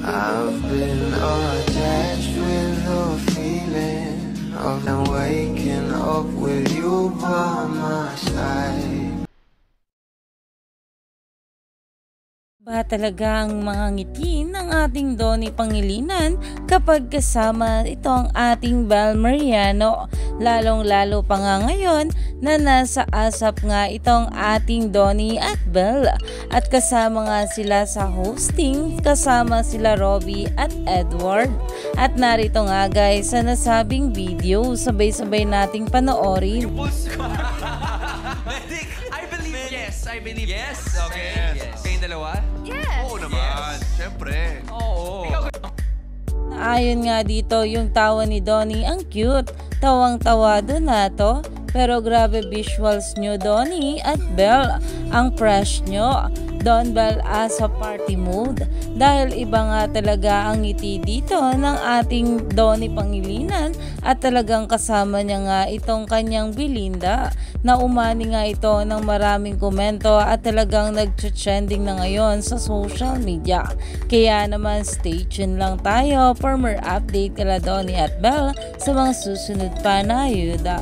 I've been attached with the feeling of waking up with you by my side. Ba talaga ang mga ngiti ng ating Donnie Pangilinan kapag kasama ito ang ating Bel Mariano, lalong-lalo pa nga ngayon na nasa ASAP nga itong ating Donnie at Bel at kasama nga sila sa hosting, kasama sila Robbie at Edward. At narito nga guys sa nasabing video, sabay-sabay nating panoorin. Medic, I believe yes. I believe yes. Okay. Yes. Kayong dalawa? Yes. Oo naman, syempre. Oo. Ayon nga dito yung tawa ni Donnie ang cute, tawang-tawa doon na to. Pero grabe visuals nyo Donnie at Bel, ang fresh nyo. Don Bel as a party mood dahil iba nga talaga ang ngiti dito ng ating Donnie Pangilinan at talagang kasama niya nga itong kanyang Belinda na umani nga ito ng maraming komento at talagang nag-trending na ngayon sa social media. Kaya naman stay tuned lang tayo for more update kala Donnie at Bel sa mga susunod pa na ayuda.